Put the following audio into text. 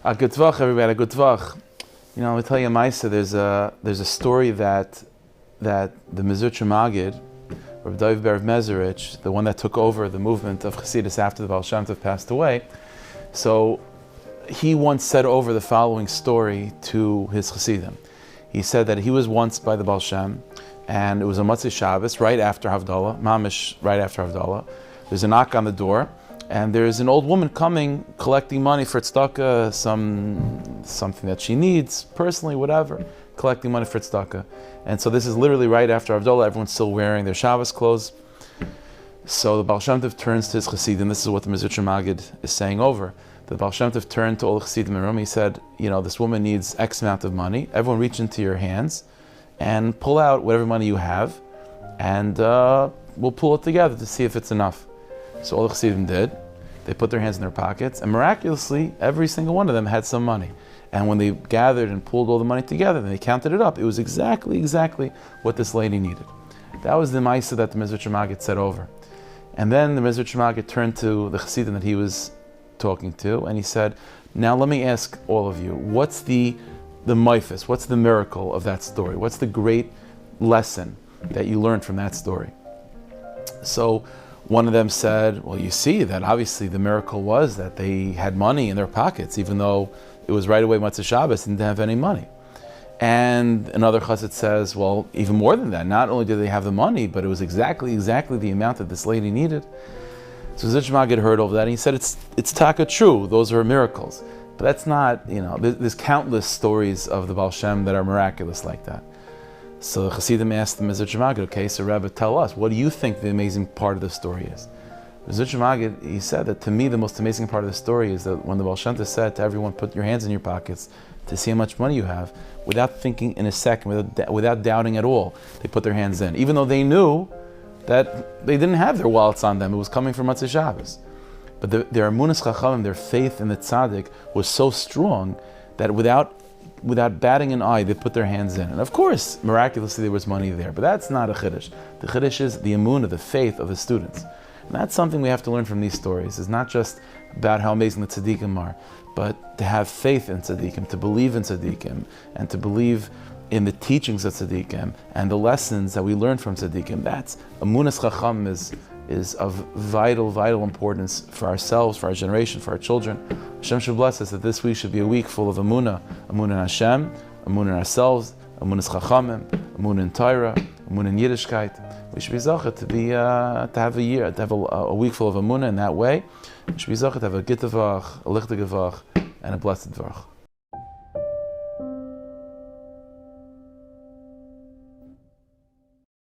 A good tvach, everybody. A good tvach. You know, I'll tell you, Maisa. There's a story that the Mezritcher Magid, Rav Dov Ber Mezerich, the one that took over the movement of Chassidus after the Baal Shem Tov passed away. So he once said over the following story to his Chassidim. He said that he was once by the Baal Shem, and it was a Motzei Shabbos right after Havdalah, Mamish right after Havdalah. There's a knock on the door, and there's an old woman coming, collecting money for tzedakah, something that she needs, personally, whatever, collecting money for tzedakah. And so this is literally right after Havdalah, everyone's still wearing their Shabbos clothes. So the Baal Shem Tov turns to his Chassidim, this is what the Mezritcher Magid is saying over. The Baal Shem Tov turned to all the Chassidim in the room, he said, you know, this woman needs X amount of money, everyone reach into your hands and pull out whatever money you have, and we'll pull it together to see if it's enough. So all the Chassidim did. They put their hands in their pockets, and miraculously, every single one of them had some money. And when they gathered and pulled all the money together, and they counted it up, it was exactly what this lady needed. That was the Maisa that the Mezritcher Magid said over. And then the Mezritcher Magid turned to the Chassidim that he was talking to, and he said, now let me ask all of you, what's the mythos, what's the miracle of that story? What's the great lesson that you learned from that story? So one of them said, well, you see that obviously the miracle was that they had money in their pockets, even though it was right away Motzei Shabbos and didn't have any money. And another chassid says, well, even more than that, not only did they have the money, but it was exactly the amount that this lady needed. So Mezritcher Magid heard all of that, and he said, it's taka true, those are miracles. But that's not, you know, there's countless stories of the Baal Shem that are miraculous like that. So the Chassidim asked the Mezritcher Magid, okay, so Rebbe, tell us, what do you think the amazing part of the story is? Mezritcher Magid, he said that to me the most amazing part of the story is that when the Baal Shem Tov said to everyone, put your hands in your pockets to see how much money you have, without thinking in a second, without doubting at all, they put their hands in, even though they knew that they didn't have their wallets on them, it was coming from Motzei Shabbos. But their emunas chachamim, their faith in the tzaddik was so strong that without batting an eye, they put their hands in. And of course, miraculously, there was money there. But that's not a chiddush. The chiddush is the emunah, the faith of the students. And that's something we have to learn from these stories. It's not just about how amazing the tzaddikim are, but to have faith in tzaddikim, to believe in tzaddikim, and to believe in the teachings of tzaddikim and the lessons that we learn from tzaddikim. That's emunas chacham is of vital importance for ourselves, for our generation, for our children. Hashem should bless us that this week should be a week full of emunah in Hashem, emunah in ourselves, emunas chachamim, emunah in Torah, emunah in Yiddishkeit. We should be zachet to have a week full of emunah in that way. We should be zachet to have a gitavach, a lichtagavach, and a blessed dvarach.